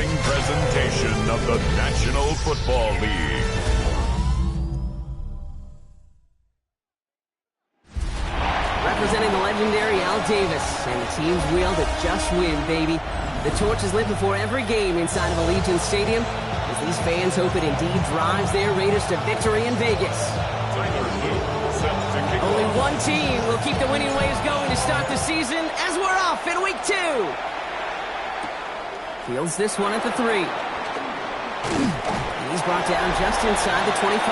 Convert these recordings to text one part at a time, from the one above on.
thrilling presentation of the National Football League. Representing the legendary Al Davis and the team's will to just win, baby. The torch is lit before every game inside of Allegiant Stadium as these fans hope it indeed drives their Raiders to victory in Vegas. Only one team will keep the winning waves going to start the season as we're off in week 2. Fields this one at the 3. And he's brought down just inside the 25.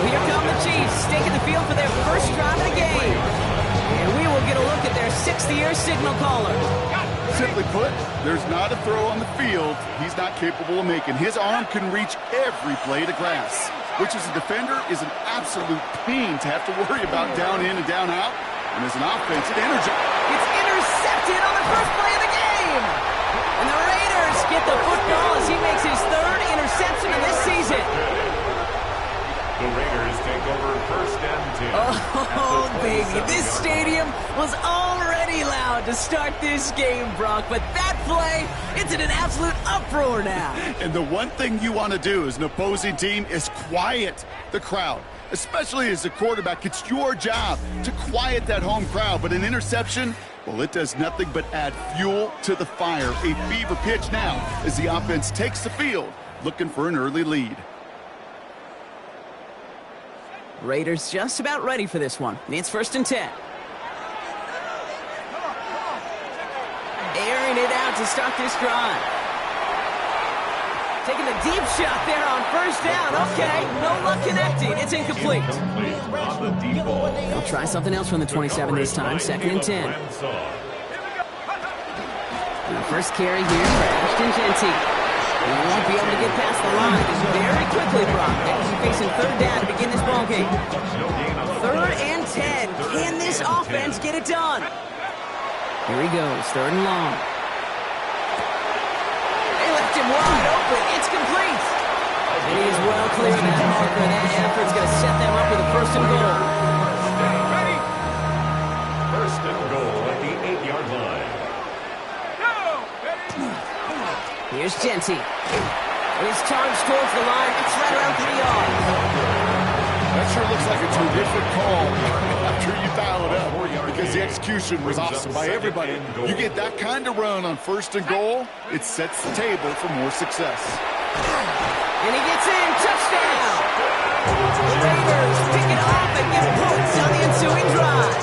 Here come the Chiefs, taking the field for their first drive of the game. And we will get a look at their 6th-year signal caller. Simply put, there's not a throw on the field he's not capable of making. His arm can reach every blade of grass, which as a defender is an absolute pain to have to worry about down in and down out. And as an offense, it It's intercepted on the first play of the game. And the Raiders get the football as he makes his 3rd interception of this season. The Raiders take over 1st and 10. Oh, baby, this stadium was already loud to start this game, Brock. But that play, it's in an absolute uproar now. And the one thing you want to do as an opposing team is quiet the crowd, especially as a quarterback. It's your job to quiet that home crowd. But an interception, well, it does nothing but add fuel to the fire. A fever pitch now as the offense takes the field, looking for an early lead. Raiders just about ready for this one. It's 1st and 10. Airing it out to start this drive. Taking the deep shot there on 1st down. Okay, no luck connecting. It's incomplete. They'll try something else from the 27 this time. 2nd and 10. The first carry here for Ashton Genty. He won't be able to get past the line very quickly, Brock. He's facing 3rd down to begin this ball game. 3rd and 10. Can this offense get it done? Here he goes, 3rd and long. They left him wide open. It's complete. And he is well clear of that marker. That effort's going to set them up with a 1st and goal. Ready? 1st and goal at the 8-yard line. Here's Genty. And he's charged towards the line. It's right around 3 yards. That sure looks like a terrific call after you dial it up, because the execution was awesome by everybody. You get that kind of run on 1st and goal, it sets the table for more success. And he gets in. Touchdown. The Raiders pick it off and get points on the ensuing drive.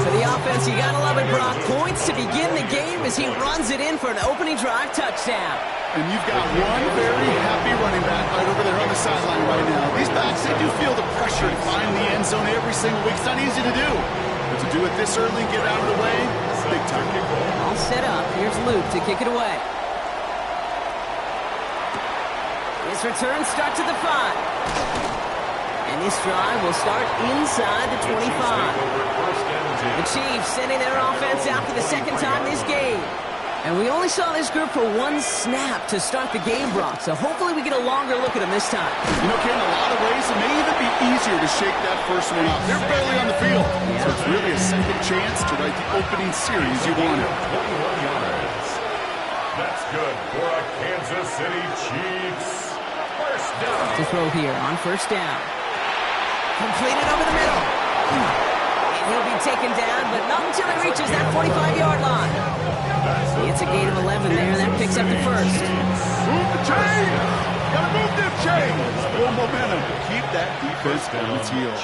For the offense, you gotta love it, Brock. Points to begin the game as he runs it in for an opening drive touchdown. And you've got one very happy running back right over there on the sideline right now. These backs, they do feel the pressure to find the end zone every single week. It's not easy to do. But to do it this early and get out of the way, it's big time. All set up. Here's Luke to kick it away. His return starts at the 5. And this drive will start inside the 25. The Chiefs sending their offense out for the 2nd time this game. And we only saw this group for 1 snap to start the game, Brock. So hopefully we get a longer look at them this time. You know, Ken, in a lot of ways, it may even be easier to shake that first one up. They're barely on the field. So it's really a second chance to write the opening series you wanted. 21 yards. That's good for a Kansas City Chiefs. 1st down. To throw here on 1st down. Completed over the middle. And he'll be taken down, but not until he reaches that 45-yard line. It's a gain of 11 there. That picks up the 1st. Move the chain! Gotta move them chains! Full momentum. Keep that defense on its heels.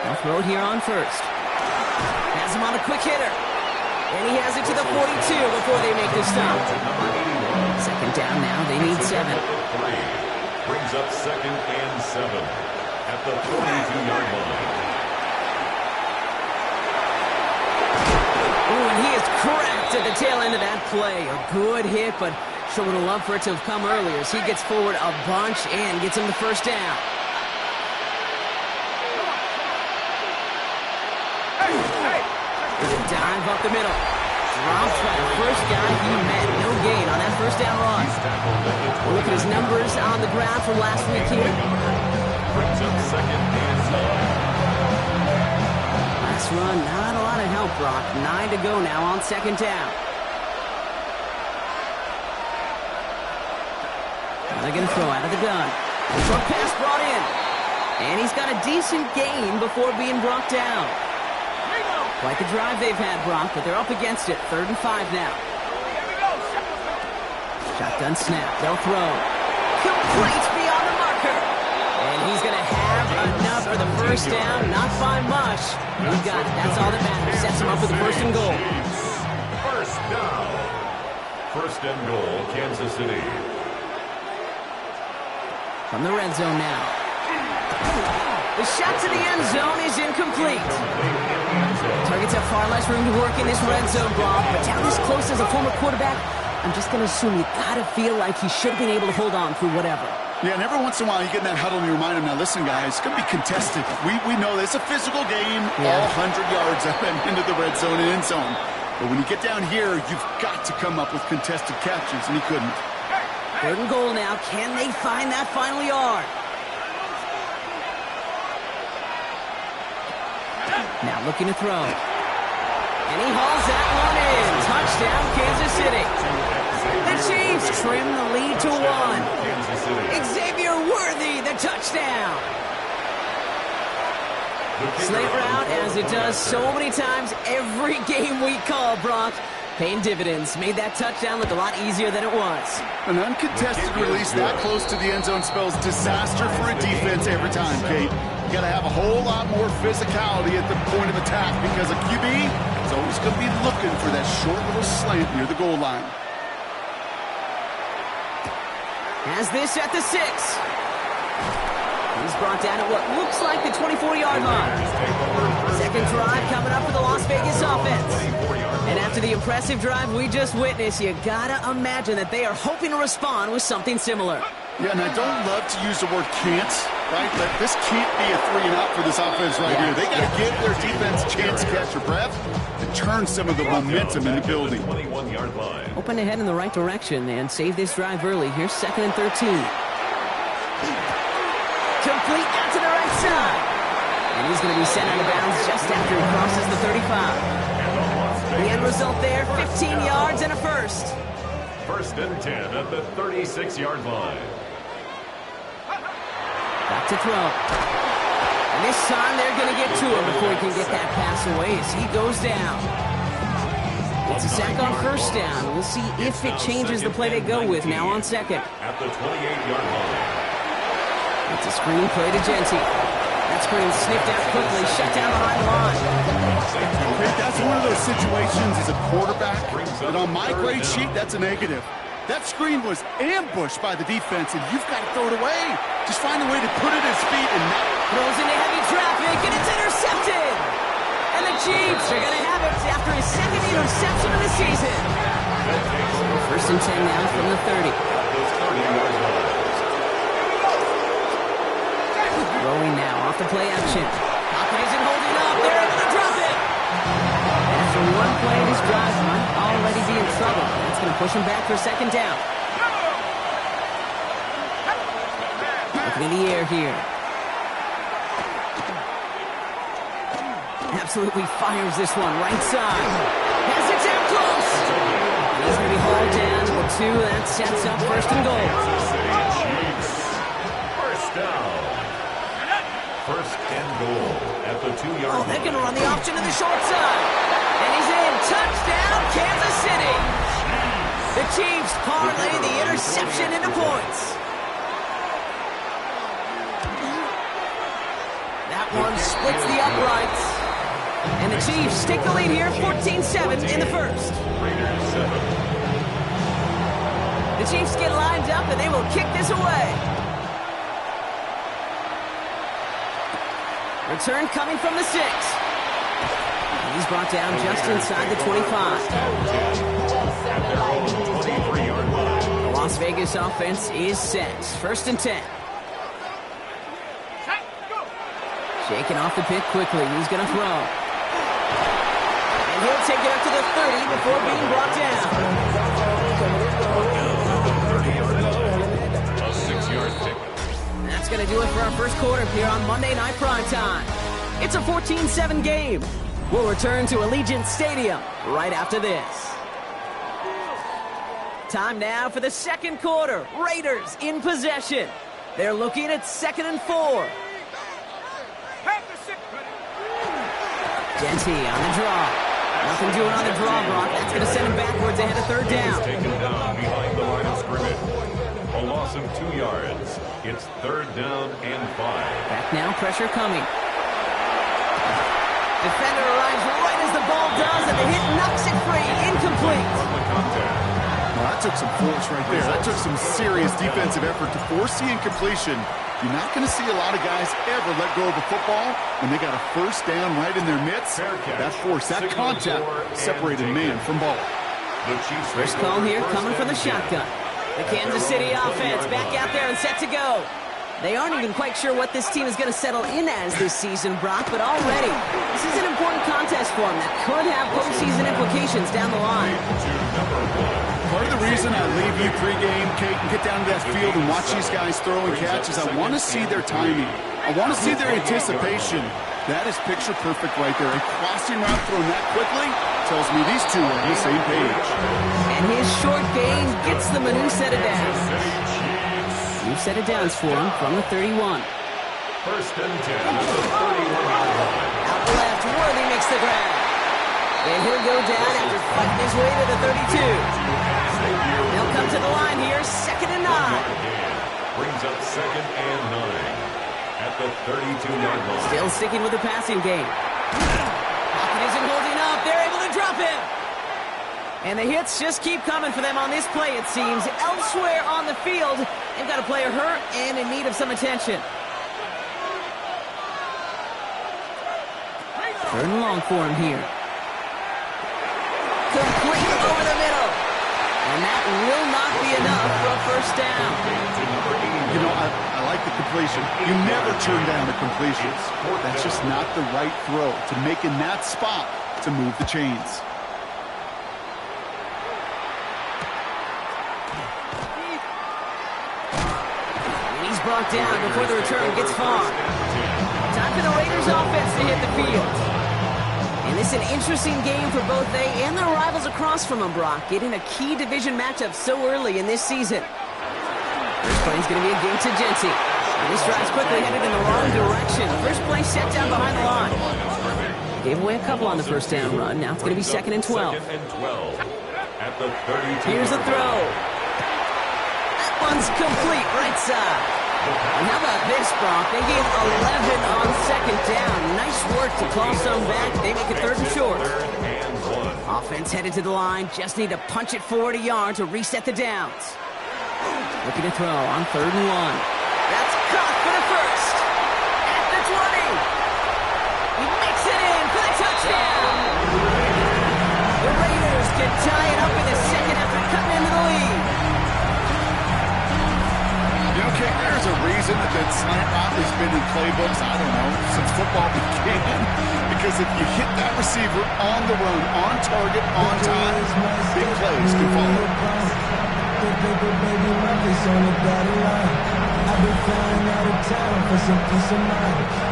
They'll throw it here on 1st. Has him on a quick hitter. And he has it to the 42 before they make the stop. 2nd down now. They need 7. Brings up 2nd and 7 at the 42-yard line. Oh, and he is cracked at the tail end of that play. A good hit, but sure would have loved for it to have come earlier as he gets forward a bunch and gets him the 1st down. There's a dive up the middle. Dropped by the first guy he met. No gain on that 1st down run. We'll look at his numbers on the ground from last week here. Brings up 2nd and 9. Last this run, not a lot of help, Brock. 9 to go now on second down. Now they're going to throw out of the gun. Short pass brought in. And he's got a decent gain before being brought down. Quite the drive they've had, Brock, but they're up against it. 3rd and 5 now. Shotgun snap. They'll throw. Complete beyond the marker. And he's going to have enough for the first down. Not by much. He got it. That's all that matters. Sets him up with the 1st and goal. First down. 1st and goal, Kansas City. From the red zone now. The shot to the end zone is incomplete. Targets have far less room to work in this red zone, Brock. But down this close as a former quarterback, I'm just going to assume you got to feel like he should have been able to hold on through whatever. Yeah, and every once in a while you get in that huddle and you remind him, now listen, guys, it's going to be contested. We know this. It's a physical game, all 100 yards up and into the red zone and end zone. But when you get down here, you've got to come up with contested catches, and he couldn't. 3rd and goal now. Can they find that final yard? Now looking to throw. And he hauls that one in. Touchdown, Kansas City. The Chiefs trim the lead to 1. Xavier Worthy, the touchdown. Slant route, as it does so many times every game we call, Brock. Paying dividends. Made that touchdown look a lot easier than it was. An uncontested release that close to the end zone spells disaster for a defense every time, Kate. You got to have a whole lot more physicality at the point of attack because a QB is always going to be looking for that short little slant near the goal line. Has this at the 6. He's brought down at what looks like the 24-yard line. Second drive coming up for the Las Vegas offense. And after the impressive drive we just witnessed, you gotta imagine that they are hoping to respond with something similar. Yeah, and I don't love to use the word can't, right? But this can't be a 3-and-out for this offense right here. They got to give their defense a chance to catch their breath and turn some of the momentum in the building. Open ahead in the right direction and save this drive early. Here's 2nd and 13. Complete out to the right side. And he's going to be sent out of bounds just after he crosses the 35. The end result there, 15 yards and a first. 1st and 10 at the 36-yard line. Back to throw. And this time they're going to get to him before he can get that pass away as he goes down. It's a sack on 1st down. We'll see if it changes the play they go with now on 2nd. At the 28-yard line. It's a screen play to Genty. That screen sniffed out quickly, shut down behind the line. That's one of those situations as a quarterback that on my grade sheet, that's a negative. That screen was ambushed by the defense, and you've got to throw it away. Just find a way to put it at his feet and not... Throws into heavy traffic, and it's intercepted! And the Chiefs are going to have it after his 2nd interception of the season. 1st and 10 now from the 30. Throwing now off the play action. Pocket isn't holding up. They're able to drop it. After one play, this drive might already be in trouble. That's going to push him back for 2nd down. Looking in the air here. Absolutely fires this one right side. Has it down close. And he's going to be hauled down to the 2. That sets up 1st and goal. First down. 1st and goal at the 2-yard line. They're going to run the option to the short side. And he's in. Touchdown, Kansas City. The Chiefs parlay the interception into points. That one splits the uprights. And the Chiefs take the lead here, 14-7 in the 1st. Raiders 7. The Chiefs get lined up, and they will kick this away. Return coming from the 6. And he's brought down just inside the 25. The Las Vegas offense is set. 1st and 10. Shaking off the pick quickly. He's going to throw. And he'll take it up to the 30 before being brought down. A 6-yard pick. That's going to do it for our 1st quarter here on Monday Night Primetime. It's a 14-7 game. We'll return to Allegiant Stadium right after this. Time now for the second quarter. Raiders in possession. They're looking at 2nd and 4. Genty on the draw. Nothing doing on the draw, Brock. That's going to send him backwards ahead of 3rd down. Taken down behind the line of scrimmage. A loss of 2 yards. It's 3rd down and 5. Back now, pressure coming. Defender arrives right as the ball does, and the hit knocks it free. Incomplete. From the contact. Well, that took some force right there. That took some serious defensive effort to force the incompletion. You're not going to see a lot of guys ever let go of the football when they got a 1st down right in their midst. That force, that contact separated man from ball. First call here coming from the shotgun. The Kansas City offense back out there and set to go. They aren't even quite sure what this team is going to settle in as this season, Brock, but already this is an important contest for them that could have postseason implications down the line. Part of the reason I leave you pregame, Kate, and get down to that field and watch these guys throw and catch is I want to see their timing. I want to see their anticipation. That is picture perfect right there. A crossing route thrown that quickly tells me these two are on the same page. And his short gain gets them a new set of downs. New set of downs for him from the 31. 1st and 10 at the 31-yard line. Out the left, Worthy makes the grab. And he'll go down after fighting his way to the 32. They'll come to the line here, 2nd and 9. Brings up 2nd and 9 at the 32-yard line. Still sticking with the passing game. Pocket isn't holding up. They're able to drop him. And the hits just keep coming for them on this play, it seems. Elsewhere on the field, they've got a player hurt and in need of some attention. 3rd and long for him here. Complete over the middle. And that will not be enough for a 1st down. You know, I like the completion. You never turn down the completions. That's just not the right throw to make in that spot to move the chains. He's brought down before the return gets far. Time for the Raiders offense to hit the field. And this is an interesting game for both they and their rivals across from them, Brock, getting a key division matchup so early in this season. First play is going to be a game to Genty. And this drive's quickly headed in the wrong direction. First play set down behind the line. Gave away a couple on the 1st down run. Now it's going to be 2nd and 12. 2nd and 12 at the 32. Here's the throw. That one's complete, right side. And how about this, Brock? They gave 11 on 2nd down. Nice work to claw some back. They make it 3rd and short. Offense headed to the line. Just need to punch it forward a yard to reset the downs. Looking to throw on 3rd and 1. That's caught for the 1st. At the 20. He makes it in for the touchdown. The Raiders can tie it up in the 2nd after cutting into the lead. Okay, there's a reason that slant route has been in playbooks, I don't know, since football began. Because if you hit that receiver on the run, on target, on time, big plays can follow.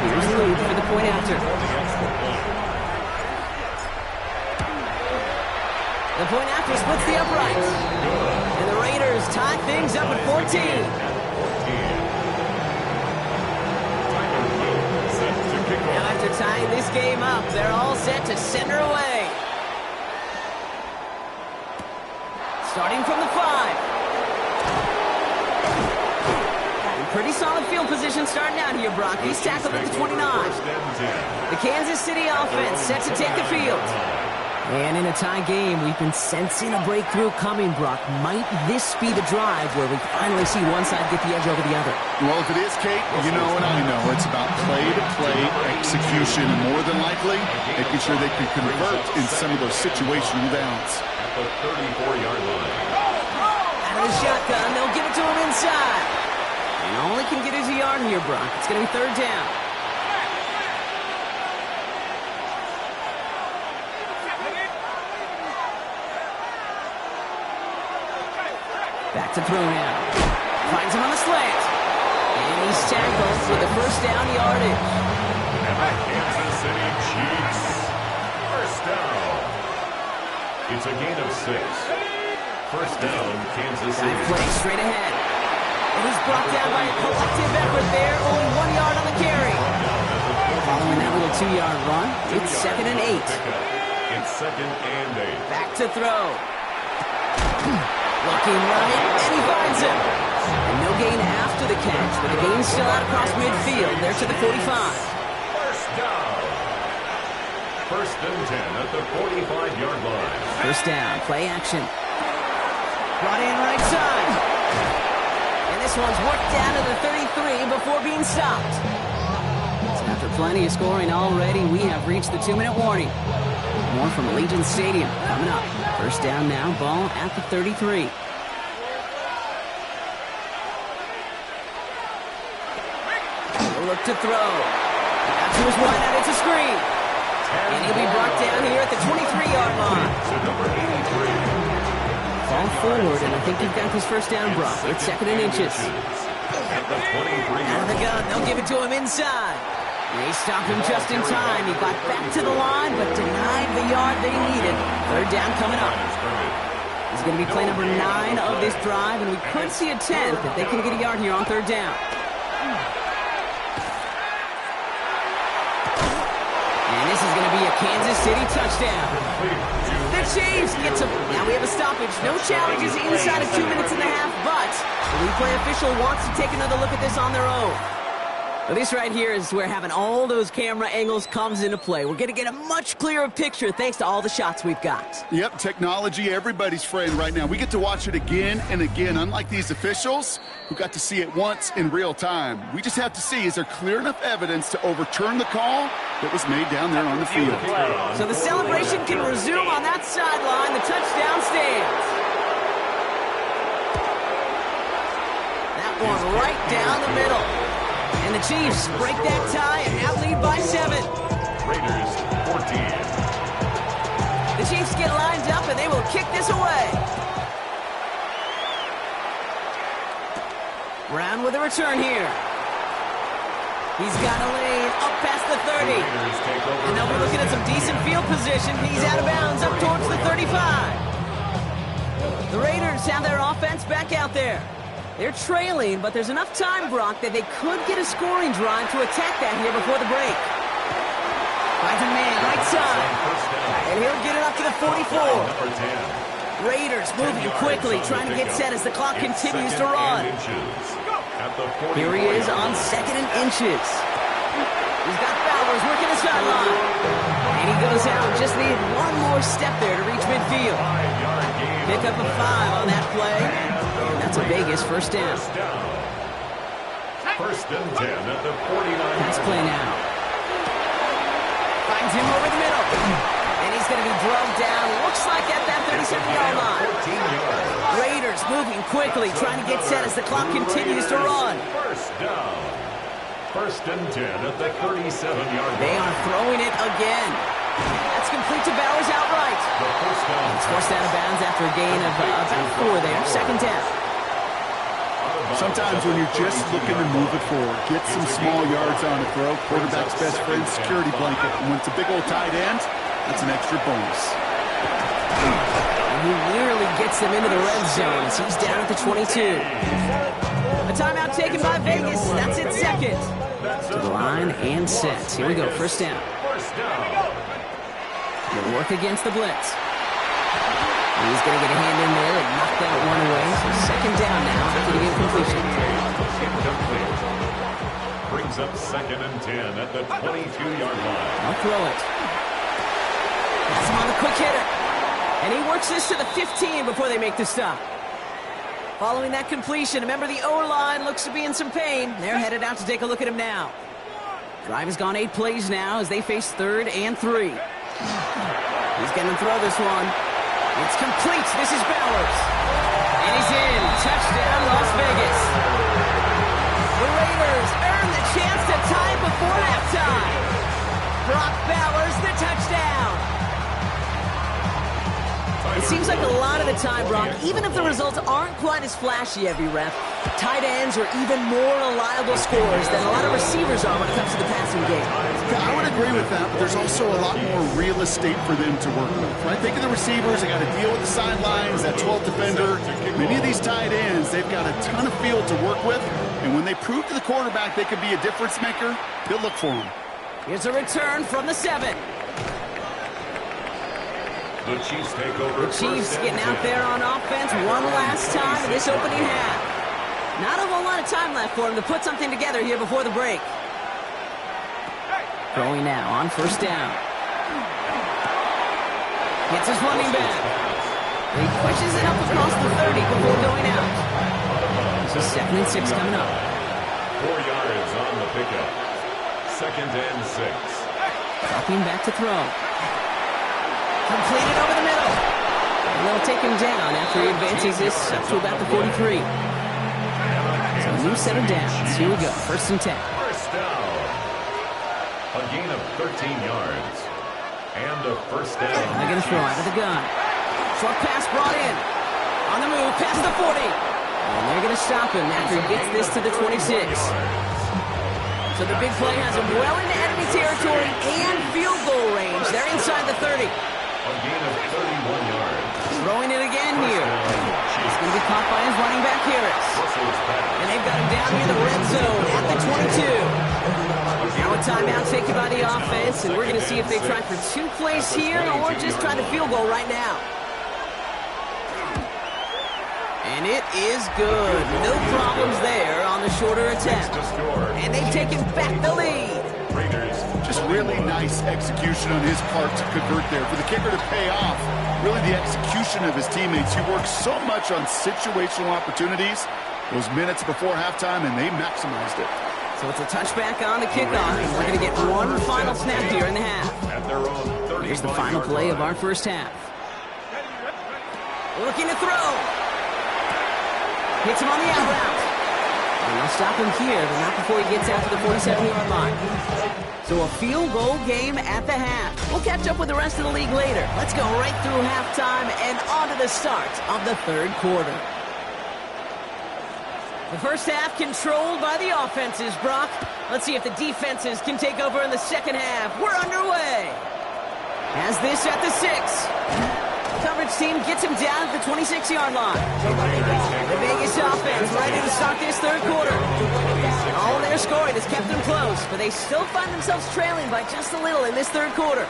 Here's the lead for the point after. The point after splits the uprights. And the Raiders tie things up at 14. Now after tying this game up, they're all set to send her away. Starting from the 5. Pretty solid field position starting out here, Brock. He's tackled at the 29. The Kansas City offense set to take the field. And in a tie game, we've been sensing a breakthrough coming, Brock. Might this be the drive where we finally see one side get the edge over the other? Well, if it is, Kate, you know and I know it's about play-to-play execution, and more than likely, making sure they can convert in some of those situational downs. At the 34-yard line. Out of the shotgun, they'll give it to him inside. And all he can get is a yard here, Brock. It's going to be 3rd down. Back to throw now. Finds him on the slant. And he's tackled for the 1st down yardage. And the Kansas City Chiefs It's a gain of 6. First down, Kansas City. Dive play straight ahead. And he's brought down by a collective effort there. Only 1 yard on the carry. Following that little 2-yard run, it's 2nd and 8. It's 2nd and 8. Back to throw. Looking running, and he finds him. And no gain after the catch, but the gain's still out across midfield. They're to the 45. First down. First and 10 at the 45-yard line. First down, play action. Brought in right side. And this one's worked down to the 33 before being stopped. So after plenty of scoring already, we have reached the 2-minute warning. More from Allegiant Stadium coming up. First down now, ball at the 33. Look to throw. Out to his wide out, it's a screen. And he'll be brought down here at the 23-yard line. Fall forward, and I think you've got this first down, Brock. It's 2nd and inches. Out of the gun, they'll give it to him inside. They stopped him just in time. He got back to the line, but denied the yard they needed. Third down coming up. He's going to be play number 9 of this drive, and we could see a 10th if they can get a yard here on third down. And this is going to be a Kansas City touchdown. The Chiefs get some. Now we have a stoppage. No challenges inside of 2 minutes and a half, but the replay official wants to take another look at this on their own. Well, this right here is where having all those camera angles comes into play. We're going to get a much clearer picture thanks to all the shots we've got. Yep, technology, everybody's friend right now. We get to watch it again and again, unlike these officials who got to see it once in real time. We just have to see, is there clear enough evidence to overturn the call that was made down there on the field? So the celebration can resume on that sideline. The touchdown stands. That one right down the middle. And the Chiefs break that tie and now lead by 7. Raiders 14. The Chiefs get lined up and they will kick this away. Brown with a return here. He's got a lane up past the 30. And they'll be looking at some decent field position. He's out of bounds up towards the 35. The Raiders have their offense back out there. They're trailing, but there's enough time, Brock, that they could get a scoring drive to attack that here before the break. Finds a man, right side. And he'll get it up to the 44. Raiders moving quickly, trying to get set as the clock continues to run. Here he is on 2nd and inches. He's got Bowers working the sideline. And he goes out, just needed one more step there to reach midfield. Pick up a 5 on that play. That's a Vegas first down. First and 10 at the 49. Let's play now. Finds him over the middle. And he's going to be drugged down. Looks like at that 37-yard line. Raiders moving quickly, trying to get set as the clock continues to run. First down. First and 10 at the 37-yard line. They are throwing it again. That's complete to Bowers outright. It's forced out of bounds after a gain of about 4 there. Second down. Sometimes when you're just looking to move it forward, get some small yards on a throw, quarterback's best friend, security blanket. And when it's a big old tight end, that's an extra bonus. And he nearly gets them into the red zone as he's down at the 22. A timeout taken by Vegas. That's it, second. To the line and set. Here we go, first down. He'll work against the blitz. He's going to get a hand in there and knock that one away. So second down now after the incompletion. Brings up 2nd and 10 at the 22-yard line. I'll throw it. That's him on the quick hitter. And he works this to the 15 before they make the stop. Following that completion, remember the O-line looks to be in some pain. They're headed out to take a look at him now. Drive has gone 8 plays now as they face 3rd and 3. He's going to throw this one. It's complete. This is Bowers. And he's in. Touchdown, Las Vegas. The Raiders earn the chance to tie it before halftime. Brock Bowers, the touchdown. It seems like a lot of the time, Brock, even if the results aren't quite as flashy every rep, tight ends are even more reliable scorers than a lot of receivers are when it comes to the passing game. Yeah, I would agree with that, but there's also a lot more real estate for them to work with, right? Think of the receivers. They got to deal with the sidelines, that 12th defender. Many of these tight ends, they've got a ton of field to work with, and when they prove to the quarterback they can be a difference maker, they'll look for them. Here's a return from the 7. The Chiefs take over. The Chiefs getting out there on offense one last time in this opening half. Not a whole lot of time left for him to put something together here before the break. Throwing now on first down. Gets his running back. He pushes it up across the 30 before going out. This is 2nd and 6 coming up. 4 yards on the pickup. 2nd and 6. Dropping back to throw. Completed over the middle. And they'll take him down after he advances this up to about the 43. So a new set of downs. Here we go. 1st and 10. First down. A gain of 13 yards. And a first down. And they're going to throw out of the gun. Short pass brought in. On the move, past the 40. And they're going to stop him after he gets this to the 26. So the big play has him well into enemy territory and field goal range. They're inside the 30. A gain of 31 yards. Throwing it again here. He's going to be caught by his running back, Harris. And they've got him down near the red zone at the 22. Now a timeout taken by the offense, and we're going to see if they try for 2 plays here or just try the field goal right now. And it is good. No problems there on the shorter attempt. And they've taken back the lead. Just really nice execution on his part to convert there. For the kicker to pay off, really the execution of his teammates. He works so much on situational opportunities those minutes before halftime, and they maximized it. So it's a touchback on the kickoff. We're going to get one final snap here in the half. Here's the final play of our first half. Looking to throw. Hits him on the out route. And they'll stop him here, but not before he gets out to the 47-yard line. So a field goal game at the half. We'll catch up with the rest of the league later. Let's go right through halftime and on to the start of the 3rd quarter. The first half controlled by the offenses, Brock. Let's see if the defenses can take over in the second half. We're underway. Has this at the 6. Coverage team gets him down at the 26-yard line. The Vegas offense ready to start this 3rd quarter. All their scoring has kept them close, but they still find themselves trailing by just a little in this 3rd quarter.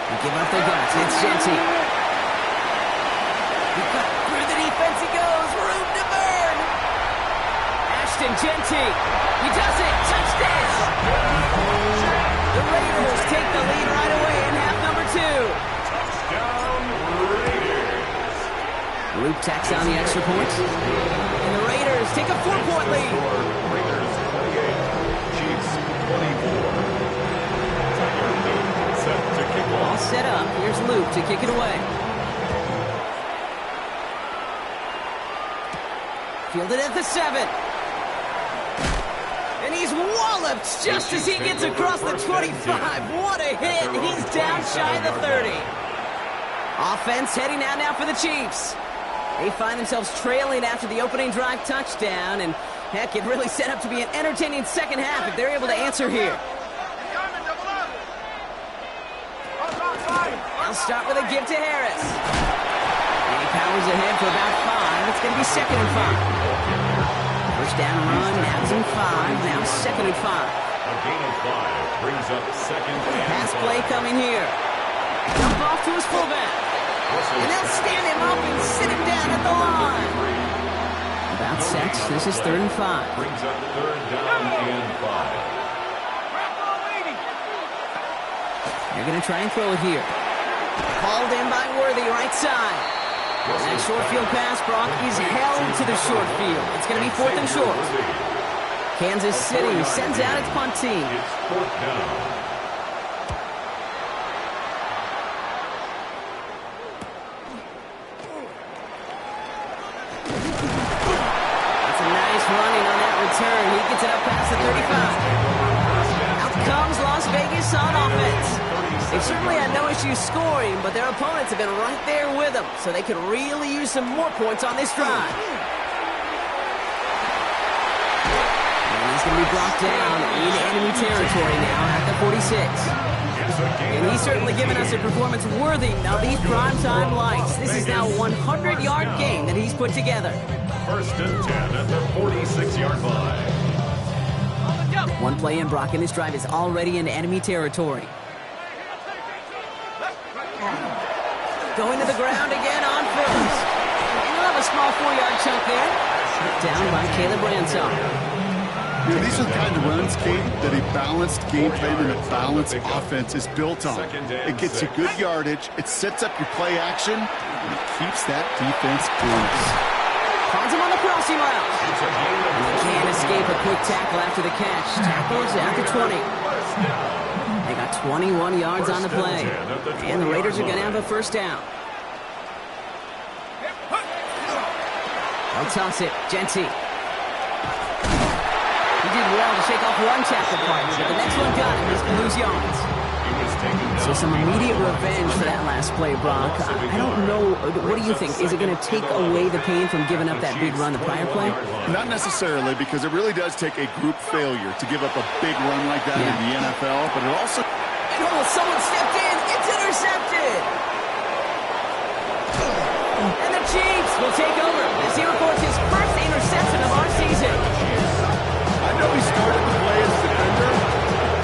They give up their guts. It's Genty. He cut through the defense. He goes. Room to burn. Ashton Genty. He does it. Touchdown. The Raiders take the lead right away in half number 2. Touchdown Raiders. Luke tacks on the extra points. And the Raiders take a 4-point lead. Raiders 28, Chiefs 24. Set to kick All off. set up. Here's Luke to kick it away. Fielded at the 7. And he's walloped just as he gets across the 25. What a hit. He's down shy of the 30. Offense heading out now for the Chiefs. They find themselves trailing after the opening drive touchdown. And heck, it really set up to be an entertaining second half if they're able to answer here. They'll start with a give to Harris. And he powers ahead for about 5. It's going to be 2nd and 5. First down run, now it's in 5, now 2nd and 5. A gain of 5 brings up 2nd and 5. Pass play coming here. Dump off to his fullback. And they'll stand him up and sit him down at the line. About set. This is 3rd and 5. Brings up 3rd down and 5. They're going to try and throw it here. Called in by Worthy, right side. And that short field pass, Brock, is held to the short field. It's going to be 4th and short. Kansas City sends out its punt team. It's 4th down. That's a nice running on that return. He gets it up past the 35. Out comes Las Vegas on offense. They've certainly had no issue scoring, but their opponents have been right there with them, so they could really use some more points on this drive. And he's going to be be brought down in enemy territory now at the 46. And he's certainly given us a performance worthy of these primetime lights. This is now a 100-yard game that he's put together. First and 10 at the 46-yard line. One play in, Brock, and this drive is already in enemy territory. Going to the ground again on first. And he'll have a small 4-yard chunk there. Down by Caleb Ransom. You know, these are the kind of runs, Kate, that a balanced game plan and a balanced offense is built on. It gets you good yardage, it sets up your play action, and it keeps that defense close. Finds him on the crossing route. And they can't escape a quick tackle after the catch. Tackles at the 20. They got 21 yards on the play. And the Raiders are going to have a first down. They'll toss it. Genty. He did well to shake off one tackle partner, but the next one got him. He's going to lose yards. So some immediate revenge for that last play, Brock. I don't know. What do you think? Is it going to take away the pain from giving up that big run the prior play? Not necessarily, because it really does take a group failure to give up a big run like that in the NFL, but it also... Oh, someone stepped in. It's intercepted. And the Chiefs will take over as he records his first interception of our season. I know he started the play as a defender.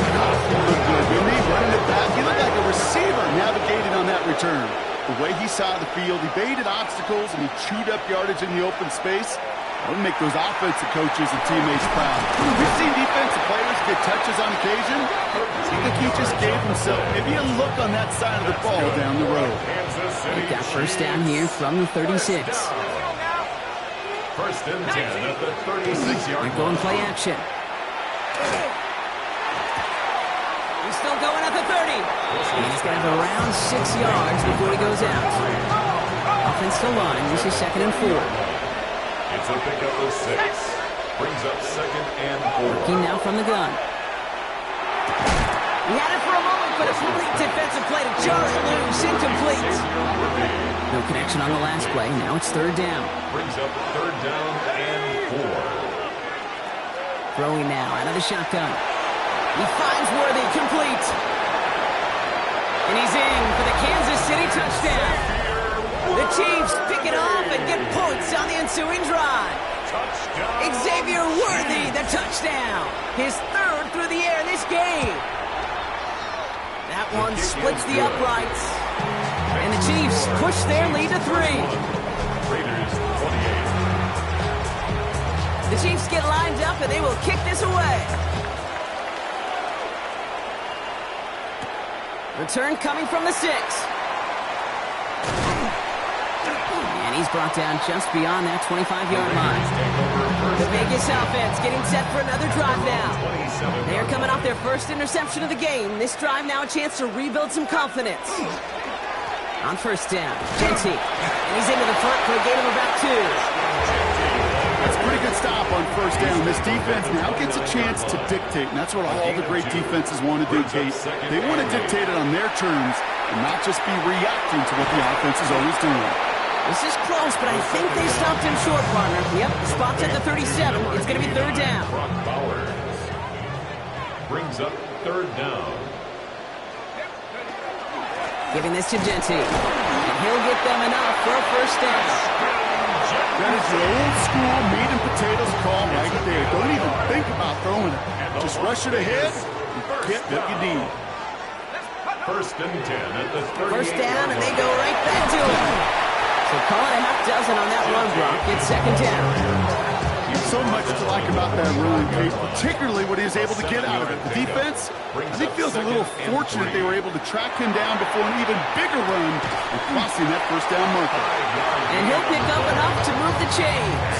God, he looked good, didn't he? Running it back. He looked like a receiver navigating on that return. The way he saw the field, he baited obstacles, and he chewed up yardage in the open space. That would make those offensive coaches and teammates proud. We've seen defensive players get touches on occasion. I think he just gave himself maybe a look on that side of the ball down the road. They've got first down here from the 36. First and 10 at the 36-yard line. They're going play action. He's still going at the 30. And he's going to have around 6 yards before he goes out. Offensive line. This is 2nd and 4. It's a pickup of 6. Brings up 2nd and 4. Working now from the gun. He had it for a moment, but a complete defensive play to jar it loose. Incomplete. No connection on the last play. Now it's 3rd down. Brings up 3rd down and 4. Throwing now out of the shotgun. He finds Worthy, complete. And he's in for the Kansas City touchdown. The Chiefs pick it off and get points on the ensuing drive. Touchdown. Xavier Worthy, the touchdown. His 3rd through the air in this game. That one splits the uprights. And the Chiefs push their lead to 3. Raiders 28. The Chiefs get lined up and they will kick this away. Return coming from the 6. And he's brought down just beyond that 25-yard line. The Vegas offense getting set for another drive now. They are coming off their first interception of the game. This drive now a chance to rebuild some confidence. On first down, Genty. And he's into the front for a gain of about 2. That's a pretty good stop on first down. This defense now gets a chance to dictate, and that's what all the great defenses want to do, Kate. They want to dictate it on their terms and not just be reacting to what the offense is always doing. This is close, but I think they stopped him short, partner. Yep, the spot's at the 37. It's going to be 3rd down. Brock Bowers brings up 3rd down. Giving this to Genty. And he'll get them enough for a first down. That is your old school meat and potatoes call right there. Don't even think about throwing it. Just rush it ahead and get what you need. First and 10 at the 38. First down, and they go right back to him. So call it a half dozen on that run block. It's 2nd down. So much to like about that run, Kate, particularly what he was able to get out of it. The defense, I think, feels a little fortunate they were able to track him down before an even bigger run and crossing that first down marker. And he'll pick up enough to move the chains.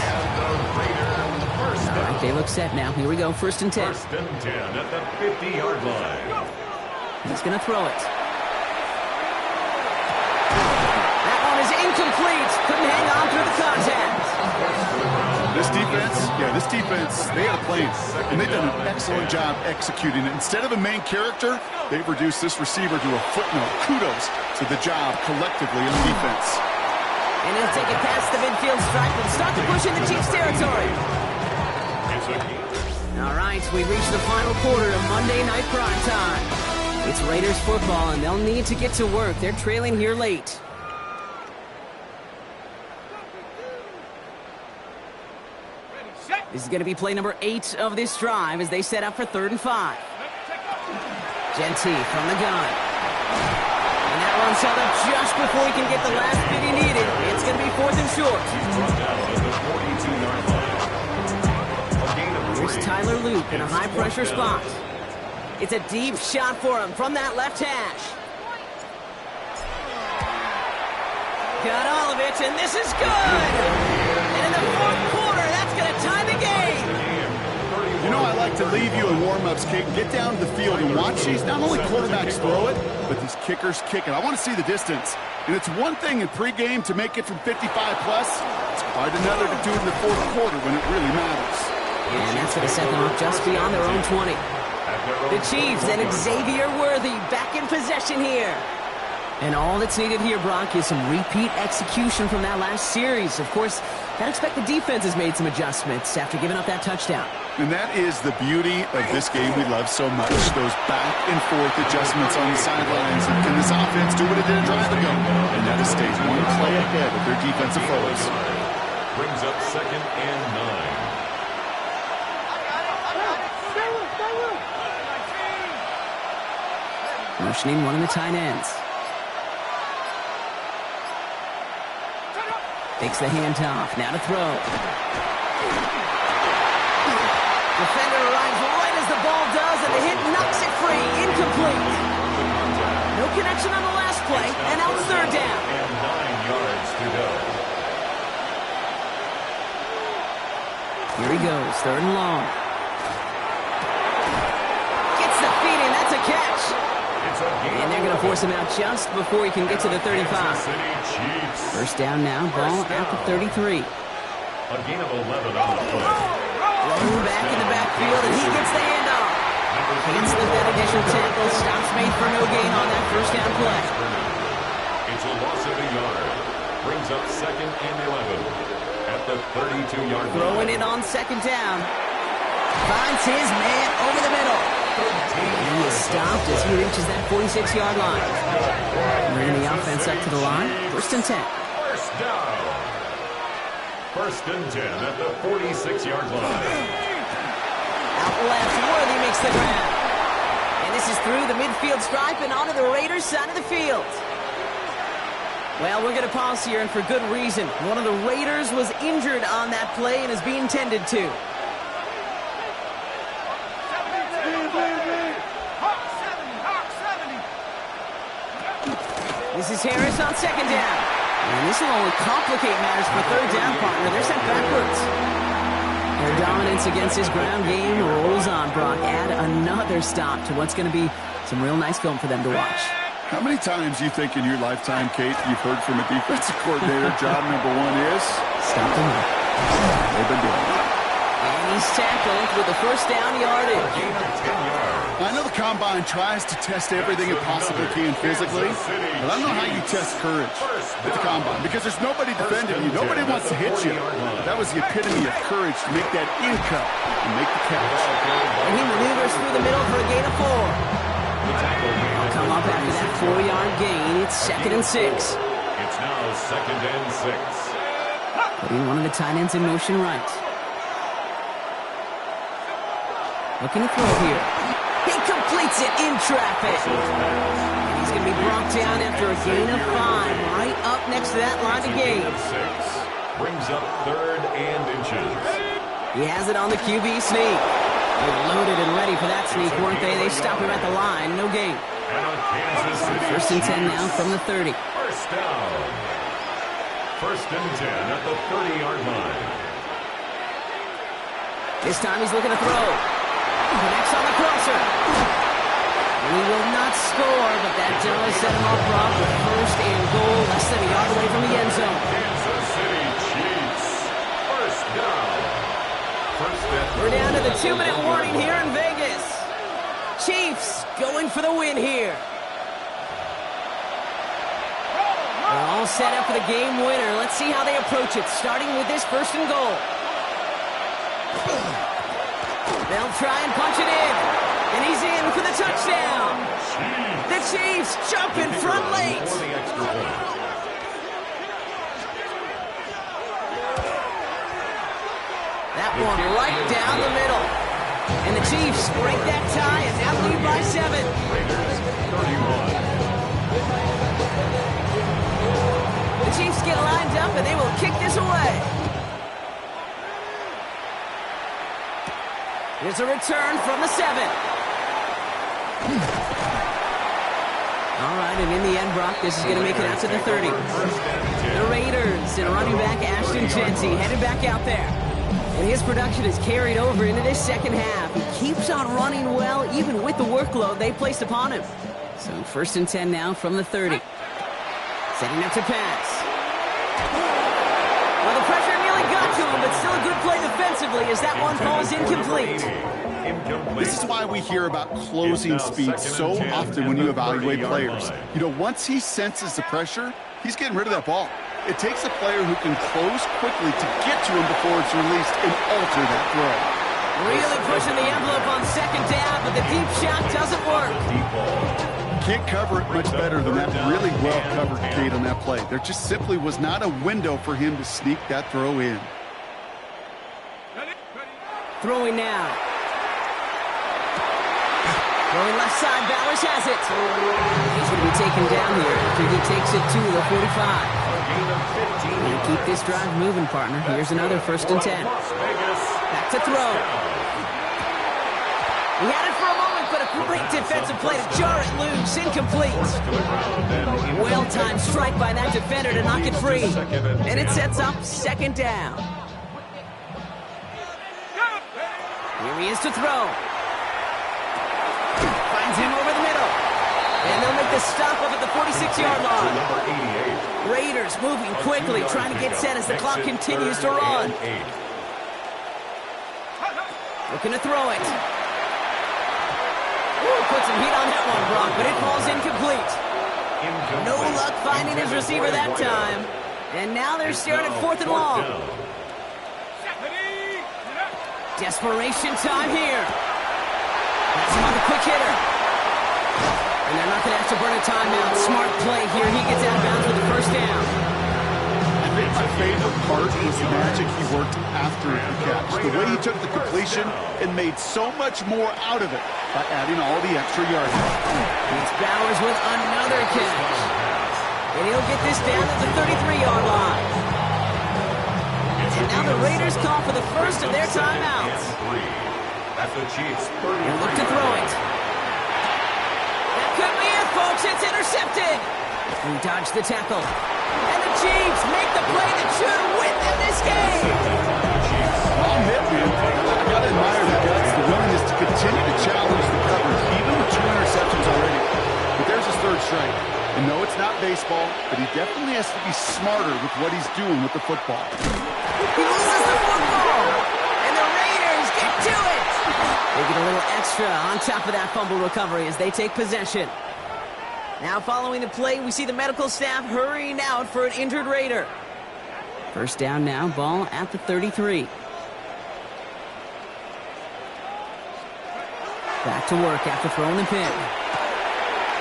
All right, they look set now. Here we go, 1st and 10. First and 10 at the 50-yard line. He's going to throw it. That one is incomplete. Couldn't hang on through the contact. This defense, they had a plan, and they've done an excellent job executing it. Instead of a main character, they've reduced this receiver to a footnote. Kudos to the job collectively on defense. And he'll take it past the midfield stripe and start to push in the Chiefs' territory. It's a All All right, we've reached the final quarter of Monday Night Primetime. It's Raiders football, and they'll need to get to work. They're trailing here late. This is going to be play number 8 of this drive as they set up for 3rd and 5. Genty from the gun. And that one's held up just before he can get the last bit he needed. It's going to be 4th and short. Here's Tyler Loop in a high-pressure spot. It's a deep shot for him from that left hash. Got all of it, and this is good! And in the 4th quarter, that's going to tie the game! You know, I like to leave you in warm-ups, Kate. Get down to the field and watch these. Not only quarterbacks throw it, but these kickers kick it. I want to see the distance. And it's one thing in pregame to make it from 55-plus. It's quite another to do it in the 4th quarter when it really matters. And that's going to set them up just beyond their own 20. The Chiefs and Xavier Worthy back in possession here. And all that's needed here, Brock, is some repeat execution from that last series. Of course, I'd expect the defense has made some adjustments after giving up that touchdown. And that is the beauty of this game we love so much. Those back and forth adjustments on the sidelines. And can this offense do what it did a drive ago? And that is stays one play ahead of their defensive foes. Brings up 2nd and 9. Motioning one of the tight ends. Takes the handoff. Now to throw. Defender arrives right as the ball does, and the hit knocks it free. Incomplete. No connection on the last play, and now it's 3rd down. And 9 yards to go. Here he goes, 3rd and long. Gets the feet in. That's a catch. And they're going to force him out just before he can get to the 35. First down now, ball at the 33. A gain of 11 on the play. Thrown back in the backfield, and he gets the handoff. Can't slip that initial tackle. Stops made for no gain on that first down play. It's a loss of a yard. Brings up 2nd and 11 at the 32-yard line. Throwing it on 2nd down. Finds his man over the middle. He is stopped as he reaches that 46-yard line. Bringing the offense up to the line. 1st and 10. First down. 1st and 10 at the 46-yard line. Out left, Worthy makes the grab. And this is through the midfield stripe and onto the Raiders' side of the field. Well, we're going to pause here, and for good reason. One of the Raiders was injured on that play and is being tended to. This is Harris on 2nd down. And this will only complicate matters for 3rd down, partner. They're sent backwards. Their dominance against his ground game rolls on, Brock. Add another stop to what's going to be some real nice film for them to watch. How many times do you think in your lifetime, Kate, you've heard from a defensive coordinator, job number 1 is? Stop them up. They've been doing it. And he's tackled with the first down yardage. I know the Combine tries to test everything it possibly can physically, but I don't know how you test courage at the Combine because there's nobody defending you. Nobody wants to hit you. That was the epitome of courage to make that in cut and make the catch. And he maneuvers through the middle for a gain of 4. I'll come up after that 4-yard gain. It's 2nd and 6. It's now 2nd and 6. Putting one of the tight ends in motion right. Looking to throw here. He completes it in traffic. And he's going to be brought down after a gain of 5. Right up next to that line of gain. Brings up 3rd and inches. He has it on the QB sneak. They're loaded and ready for that sneak, weren't they? They stop him at the line. No gain. And on Kansas City. 1st and 10 now from the 30. First down. 1st and 10 at the 30-yard line. This time he's looking to throw. Connects on the crosser. He will not score, but that does set him off Brock with 1st and goal, less than a yard away from the end zone. Kansas City Chiefs. First down. We're down to the 2-minute warning here in Vegas. Chiefs going for the win here. They're all set up for the game winner. Let's see how they approach it, starting with this 1st and goal. They'll try and punch it in. And he's in for the touchdown. The Chiefs jump in front late. For the extra point. That one right down the middle. And the Chiefs break that tie and now lead by 7. Raiders 31. The Chiefs get lined up and they will kick this away. Here's a return from the 7. All right, and in the end, Brock, this is going to make it out to the 30. The Raiders and running back Ashton Jeanty headed back out there. And his production is carried over into this second half. He keeps on running well, even with the workload they placed upon him. So 1st and 10 now from the 30. Setting up to pass. Well, the pressure nearly got to him, but still a good play defensively as that one falls incomplete. This is why we hear about closing speed so often when you evaluate players. You know, once he senses the pressure, he's getting rid of that ball. It takes a player who can close quickly to get to him before it's released and alter that throw. Really pushing the envelope on 2nd down, but the deep shot doesn't work. Can't cover it much better than that really well-covered Kate on that play. There just simply was not a window for him to sneak that throw in. Throwing now. Going left side, Bowers has it. He's going to be taken down here after he takes it to the 45. And keep this drive moving, partner. Here's another 1st and 10. Back to throw. He had it for a moment, but a great defensive play to jar it loose. Incomplete. Well-timed strike by that defender to knock it free. And it sets up 2nd down. Here he is to throw. Finds him over the middle. And they'll make the stop up at the 46-yard line. Raiders moving quickly, trying to get set as the clock continues to run. Looking to throw it. Ooh, put some heat on that one, Brock, but it falls incomplete. No luck finding his receiver that time. And now they're staring at 4th and long. Desperation time here. That's another quick hitter. And they're not going to have to burn a timeout. Smart play here. He gets out of bounds with the 1st down. I think my favorite part was the magic he worked after the catch. The way he took the completion and made so much more out of it by adding all the extra yards. It's Bowers with another catch. And he'll get this down at the 33-yard line. And now the Raiders call for the first of their timeouts. That's the Chiefs. And look to throw it. That could be it, folks. It's intercepted. He dodged the tackle. And the Chiefs make the play that should win them this game. Well hit, man. I got to admire the guts, the willingness to continue to challenge the coverage, even with 2 interceptions already. But there's his 3rd strike. And no, it's not baseball, but he definitely has to be smarter with what he's doing with the football. He loses the football. And the Raiders get to it. They get a little extra on top of that fumble recovery as they take possession. Now following the play, we see the medical staff hurrying out for an injured Raider. 1st down now, ball at the 33. Back to work after throwing the pick.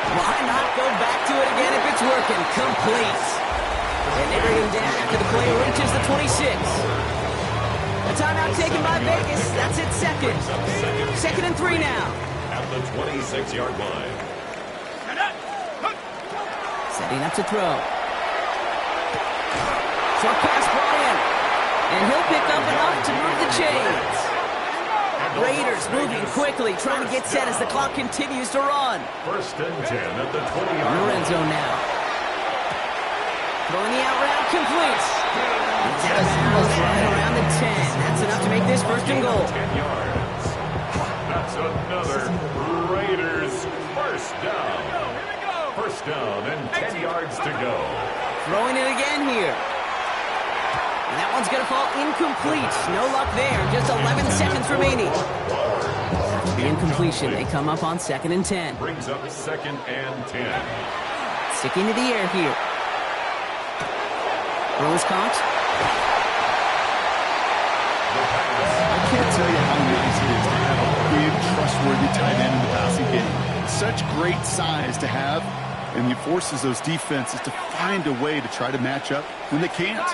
Why not go back to it again if it's working? Complete. And they bring him down after the play reaches the 26. A timeout taken by Vegas. That's it, 2nd. 2nd and 3 now. At the 26-yard line. Setting up to throw. Short pass brought in. And he'll pick up enough to move the chains. Raiders moving quickly, trying to get set as the clock continues to run. 1st and 10 at the 20-yard In the red zone now. Throwing the out route complete. He's out of bounds right around the 10. That's enough to make this 1st and goal. 10 yards. That's another Raiders 1st down. 1st down and 10 yards to go. Throwing it again here. And that one's going to fall incomplete. No luck there. Just 11 seconds remaining. The incompletion. They come up on 2nd and 10. Brings up 2nd and 10. Sticking to the air here. Throw is caught. I can't tell you how nice it is to have a trustworthy tight end in the passing game. Such great size to have, and he forces those defenses to find a way to try to match up when they can't.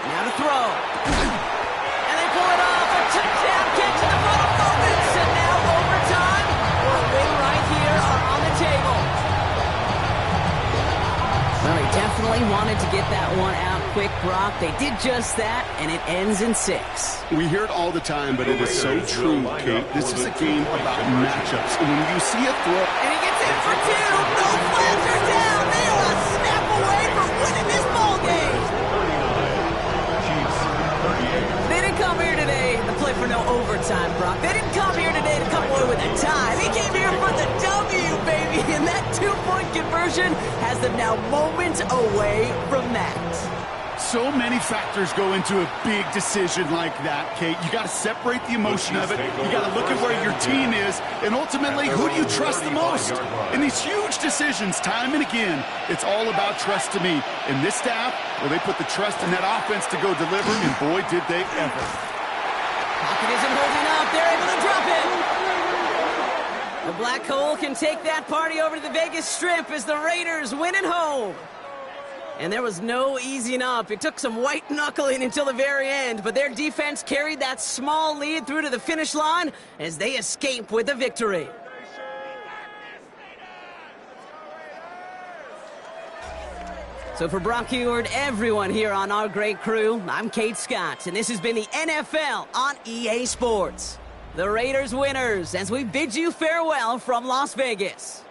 Now to throw. And they pull it off. A touchdown catch in the final moments. And now overtime or a win right here are on the table. Well, they definitely wanted to get that one out quick, Brock. They did just that, and it ends in 6. We hear it all the time, but it is so true, Kate. This is a game about matchups. And when you see a throw... And he gets in for 2. No flags are down. They are a snap away from winning this ball game. They didn't come here today to play for no overtime, Brock. They didn't come here today to come away with a tie. They came here for the W, baby. And that 2-point conversion has them now moments away from that. So many factors go into a big decision like that, Kate. You got to separate the emotion of it. You got to look at where your team is, and ultimately, who do you trust the most? In these huge decisions, time and again, it's all about trust to me. And this staff, well, they put the trust in that offense to go deliver, and boy, did they ever. Pocket isn't holding up. They're able to drop it. The Black Hole can take that party over to the Vegas Strip as the Raiders win at home. And there was no easing up. It took some white knuckling until the very end, but their defense carried that small lead through to the finish line as they escape with the victory. So for Brock Eward, everyone here on our great crew, I'm Kate Scott, and this has been the NFL on EA Sports. The Raiders winners as we bid you farewell from Las Vegas.